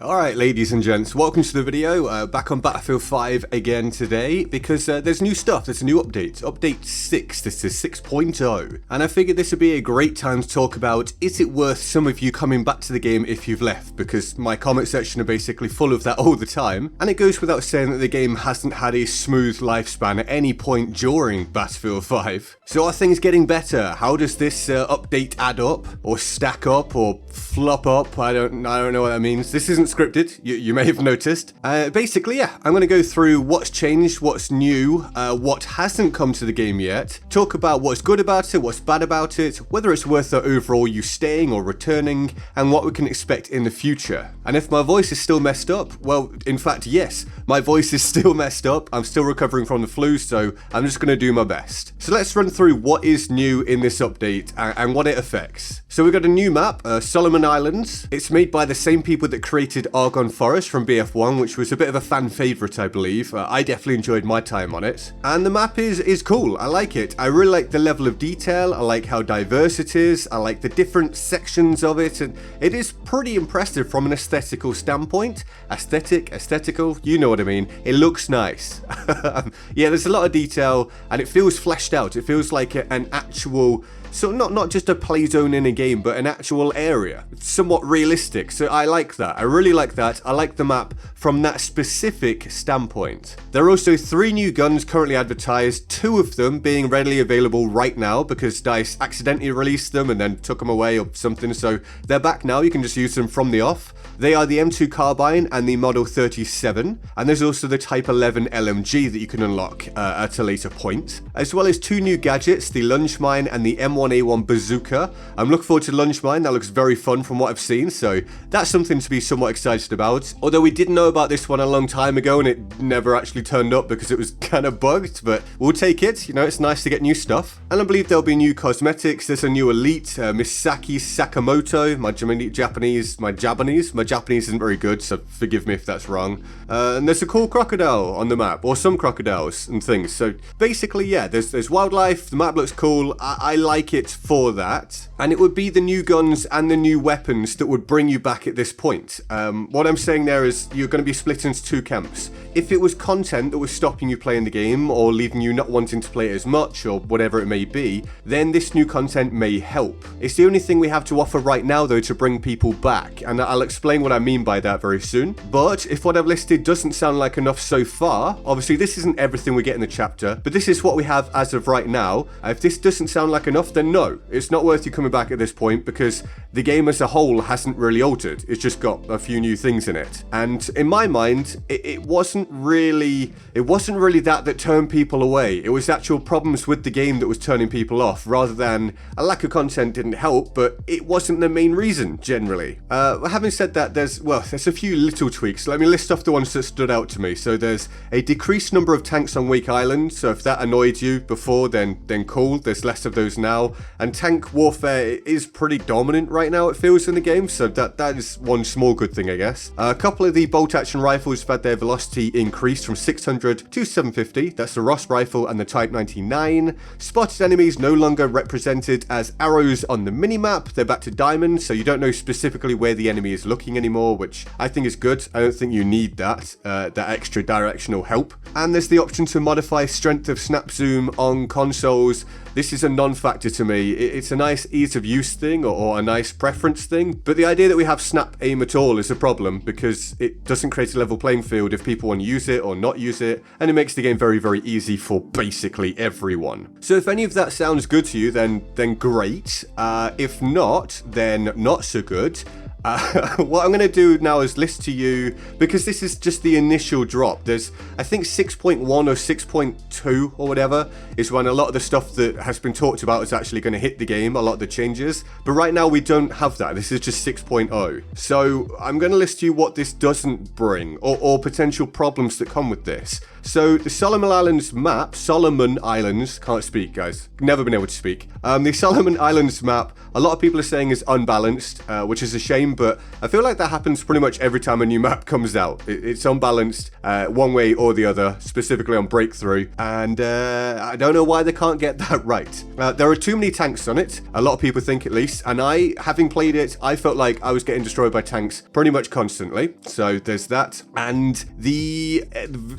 Alright ladies and gents, welcome to the video, back on Battlefield 5 again today, because there's new stuff, there's a new update, update 6, this is 6.0, and I figured this would be a great time to talk about, is it worth some of you coming back to the game if you've left, because my comment section are basically full of that all the time, and it goes without saying that the game hasn't had a smooth lifespan at any point during Battlefield 5. So are things getting better? How does this update add up, or stack up, or flop up? I don't know what that means. This isn't scripted, you may have noticed. Basically, yeah, I'm going to go through what's changed, what's new, what hasn't come to the game yet, talk about what's good about it, what's bad about it, whether it's worth it overall you staying or returning, and what we can expect in the future. And if my voice is still messed up, well, in fact, yes, my voice is still messed up. I'm still recovering from the flu, so I'm just going to do my best. So let's run through what is new in this update and what it affects. So we've got a new map, Solomon Islands. It's made by the same people that created Argonne Forest from BF1, which was a bit of a fan favourite, I believe. I definitely enjoyed my time on it. And the map is cool. I like it. I really like the level of detail. I like how diverse it is. I like the different sections of it. And it is pretty impressive from an aesthetical standpoint. Aesthetical, you know what I mean. It looks nice. Yeah, there's a lot of detail and it feels fleshed out. It feels like an actual... So not just a play zone in a game, but an actual area. It's somewhat realistic, so I like that. I really like that. I like the map from that specific standpoint. There are also 3 new guns currently advertised, 2 of them being readily available right now because DICE accidentally released them and then took them away or something, so they're back now. You can just use them from the off. They are the M2 Carbine and the Model 37, and there's also the Type 11 LMG that you can unlock at a later point, as well as 2 new gadgets, the Lunge Mine and the M1A1 Bazooka. I'm looking forward to Lunge Mine, that looks very fun from what I've seen, so that's something to be somewhat excited about. Although we did know about this one a long time ago and it never actually turned up because it was kind of bugged, but we'll take it, you know, it's nice to get new stuff. And I believe there'll be new cosmetics. There's a new elite, Misaki Sakamoto, my Japanese isn't very good, so forgive me if that's wrong. And there's a cool crocodile on the map, or some crocodiles and things. So basically, yeah, there's wildlife, the map looks cool, I like it for that. And it would be the new guns and the new weapons that would bring you back at this point. What I'm saying there is you're going to be split into 2 camps. If it was content that was stopping you playing the game, or leaving you not wanting to play it as much, or whatever it may be, then this new content may help. It's the only thing we have to offer right now, though, to bring people back, and I'll explain what I mean by that very soon. But if what I've listed doesn't sound like enough so far, obviously this isn't everything we get in the chapter, but this is what we have as of right now. If this doesn't sound like enough, then no, it's not worth you coming back at this point, because the game as a whole hasn't really altered. It's just got a few new things in it, and in my mind, it wasn't really that turned people away. It was actual problems with the game that was turning people off, rather than a lack of content didn't help, but it wasn't the main reason generally. Having said that, there's a few little tweaks. Let me list off the ones that stood out to me. So there's a decreased number of tanks on Wake Island, so if that annoyed you before, then cool, there's less of those now. And tank warfare is pretty dominant right now, it feels, in the game, so that is one small good thing, I guess. A couple of the bolt action rifles have had their velocity increased from 600 to 750. That's the Ross rifle and the Type 99. Spotted enemies no longer represented as arrows on the minimap. They're back to diamond, so you don't know specifically where the enemy is looking anymore, which I think is good. I don't think you need that extra directional help. And there's the option to modify strength of snap zoom on consoles. This is a non-factor to me. It's a nice ease of use thing, or a nice preference thing, but the idea that we have snap aim at all is a problem because it doesn't create a level playing field if people want to use it or not use it, and it makes the game very, very easy for basically everyone. So if any of that sounds good to you, then great. If not, then not so good. What I'm going to do now is list to you, because this is just the initial drop. There's, I think 6.1 or 6.2 or whatever is when a lot of the stuff that has been talked about is actually going to hit the game, a lot of the changes. But right now we don't have that. This is just 6.0. So I'm going to list to you what this doesn't bring, or potential problems that come with this. So the Solomon Islands, can't speak, guys. Never been able to speak. The Solomon Islands map, a lot of people are saying is unbalanced, which is a shame, but I feel like that happens pretty much every time a new map comes out. It's unbalanced one way or the other, specifically on Breakthrough, and I don't know why they can't get that right. There are too many tanks on it, a lot of people think at least, and having played it, I felt like I was getting destroyed by tanks pretty much constantly, so there's that. And the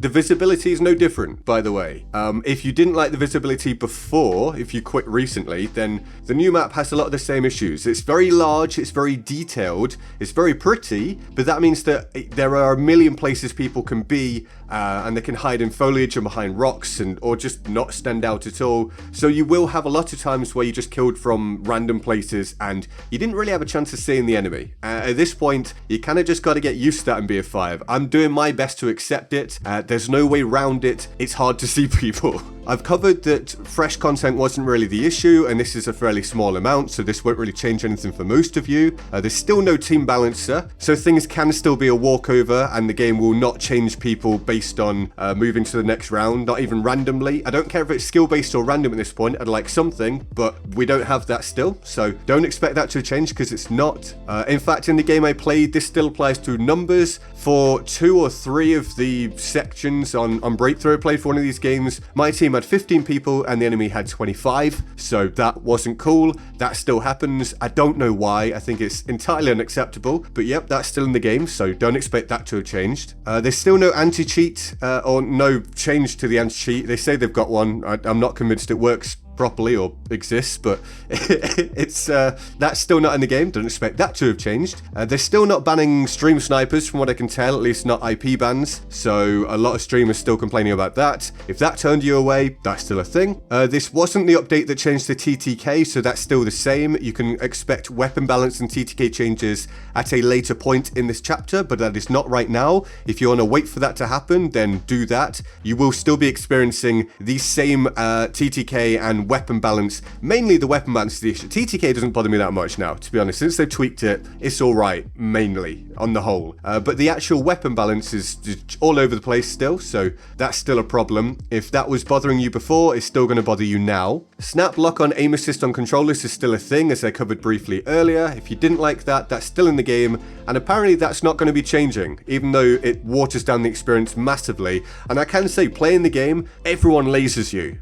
visibility is no different, by the way. If you didn't like the visibility before, if you quit recently, then the new map has a lot of the same issues. It's very large, it's very detailed, it's very pretty, but that means that there are a million places people can be, and they can hide in foliage or behind rocks, or just not stand out at all. So you will have a lot of times where you just killed from random places and you didn't really have a chance of seeing the enemy. At this point, you kind of just got to get used to that in BF5. I'm doing my best to accept it. There's no way around it. It's hard to see people. I've covered that fresh content wasn't really the issue, and this is a fairly small amount, so this won't really change anything for most of you. There's still no team balancer, so things can still be a walkover, and the game will not change people based on moving to the next round, not even randomly. I don't care if it's skill-based or random at this point, I'd like something, but we don't have that still, so don't expect that to change because it's not. In fact, in the game I played, this still applies to numbers. For 2 or 3 of the sections on Breakthrough I played for one of these games, my team had 15 people and the enemy had 25, so that wasn't cool. That still happens. I don't know why. I think it's entirely unacceptable, but yep, that's still in the game, so don't expect that to have changed. There's still no anti-cheat or no change to the anti-cheat. They say they've got one. I'm not convinced it works properly or exists, but it's that's still not in the game. Don't expect that to have changed. They're still not banning stream snipers from what I can tell, at least not IP bans, so a lot of streamers still complaining about that. If that turned you away, that's still a thing. This wasn't the update that changed the TTK, so that's still the same. You can expect weapon balance and TTK changes at a later point in this chapter, but that is not right now. If you want to wait for that to happen, then do that. You will still be experiencing the same TTK and weapon balance. Mainly the weapon balance is the issue. TTK doesn't bother me that much now, to be honest. Since they've tweaked it, it's alright, mainly, on the whole. But the actual weapon balance is just all over the place still, so that's still a problem. If that was bothering you before, it's still going to bother you now. Snap lock on aim assist on controllers is still a thing, as I covered briefly earlier. If you didn't like that, that's still in the game, and apparently that's not going to be changing, even though it waters down the experience massively. And I can say, playing the game, everyone lasers you.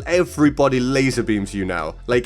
Everybody laser beams you now. Like,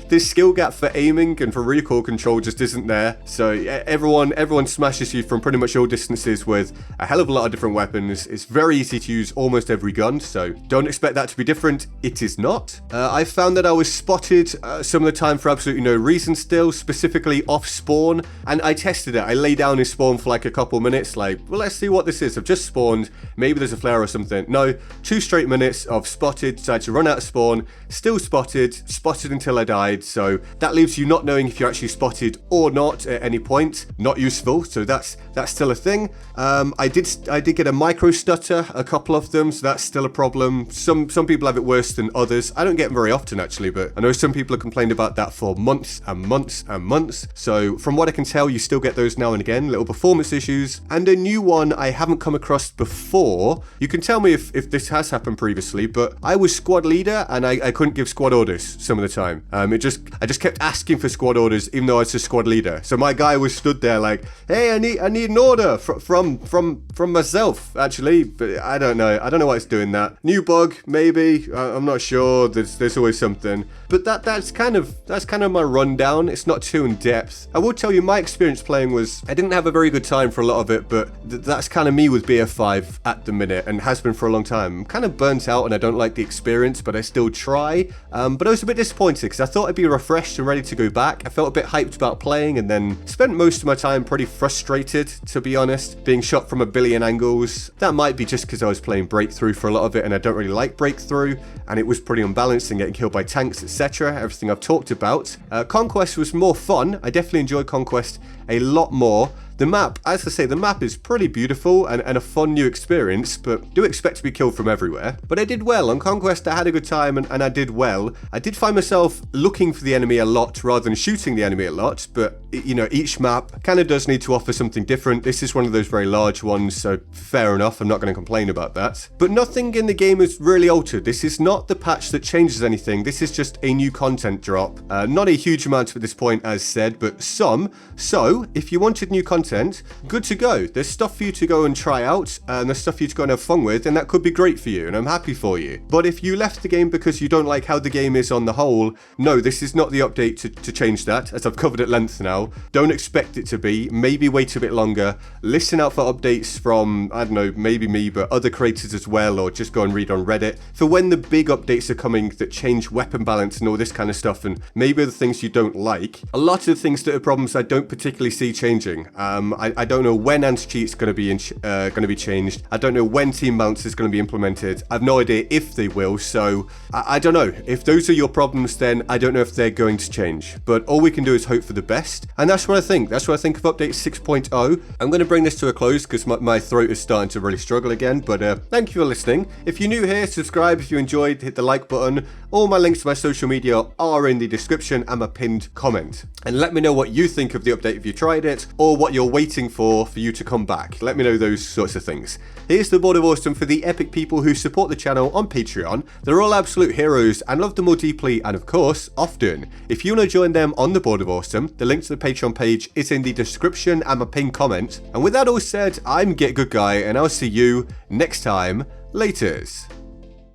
this skill gap for aiming and for recoil control just isn't there. So everyone smashes you from pretty much all distances with a hell of a lot of different weapons. It's very easy to use almost every gun, so don't expect that to be different. It is not. I found that I was spotted some of the time for absolutely no reason still, specifically off spawn, and I tested it. I lay down in spawn for like a couple minutes, like, well, let's see what this is. I've just spawned, maybe there's a flare or something. No, 2 straight minutes of spotted, decided to run out of spawn, still spotted until I died, so that leaves you not knowing if you're actually spotted or not at any point. Not useful, so that's still a thing. I did get a micro stutter, a couple of them, so that's still a problem. Some people have it worse than others. I don't get them very often actually, but I know some people have complained about that for months and months and months. So from what I can tell, you still get those now and again, little performance issues. And a new one I haven't come across before. You can tell me if this has happened previously, but I was squad leader and I couldn't give squad orders some of the time. I just kept asking for squad orders even though I was just squad leader. So my guy was stood there like, hey, I need an order from myself actually, but I don't know why it's doing that. New bug maybe, I'm not sure. There's always something, but that's kind of my rundown. It's not too in depth. I will tell you my experience playing was I didn't have a very good time for a lot of it, but that's kind of me with BF5 at the minute and has been for a long time. I'm kind of burnt out and I don't like the experience, but I still try. But I was a bit disappointed because I thought I'd be refreshed and ready to go back. I felt a bit hyped about playing and then spent most of my time pretty frustrated, to be honest, being shot from a billion angles. That might be just because I was playing Breakthrough for a lot of it and I don't really like Breakthrough, and it was pretty unbalanced and getting killed by tanks, etc. Everything I've talked about. Conquest was more fun. I definitely enjoyed Conquest a lot more. The map, as I say, the map is pretty beautiful and a fun new experience, but do expect to be killed from everywhere. But I did well. On Conquest, I had a good time and I did well. I did find myself looking for the enemy a lot rather than shooting the enemy a lot, but you know, each map kind of does need to offer something different. This is one of those very large ones, so fair enough, I'm not going to complain about that. But nothing in the game is really altered. This is not the patch that changes anything. This is just a new content drop. Not a huge amount at this point, as said, but some. So if you wanted new content, good to go. There's stuff for you to go and try out, and there's stuff for you to go and have fun with, and that could be great for you, and I'm happy for you. But if you left the game because you don't like how the game is on the whole, no, this is not the update to change that, as I've covered at length now. Don't expect it to be. Maybe wait a bit longer. Listen out for updates from, I don't know, maybe me, but other creators as well, or just go and read on Reddit for when the big updates are coming that change weapon balance and all this kind of stuff, and maybe the things you don't like. A lot of things that are problems I don't particularly see changing. I don't know when anti-cheat's going to be changed. I don't know when team mounts is going to be implemented. I've no idea if they will, so I don't know. If those are your problems, then I don't know if they're going to change. But all we can do is hope for the best, and that's what I think. That's what I think of update 6.0. I'm going to bring this to a close because my throat is starting to really struggle again, but thank you for listening. If you're new here, subscribe. If you enjoyed, hit the like button. All my links to my social media are in the description and my pinned comment. And let me know what you think of the update if you tried it, or what you're waiting for you to come back. Let me know those sorts of things. Here's the Board of Awesome for the epic people who support the channel on Patreon. They're all absolute heroes and love them more deeply and, of course, often. If you want to join them on the Board of Awesome, the link to the Patreon page is in the description and my pinned comment. And with that all said, I'm GetGoodGuy, and I'll see you next time. Laters.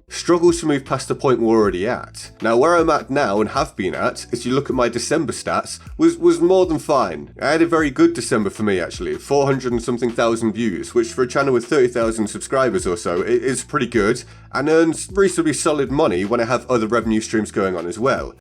Struggles to move past the point we're already at. Now, where I'm at now and have been at, as you look at my December stats, was more than fine. I had a very good December for me, actually. 400 and something thousand views, which for a channel with 30,000 subscribers or so, it is pretty good, and earns reasonably solid money when I have other revenue streams going on as well.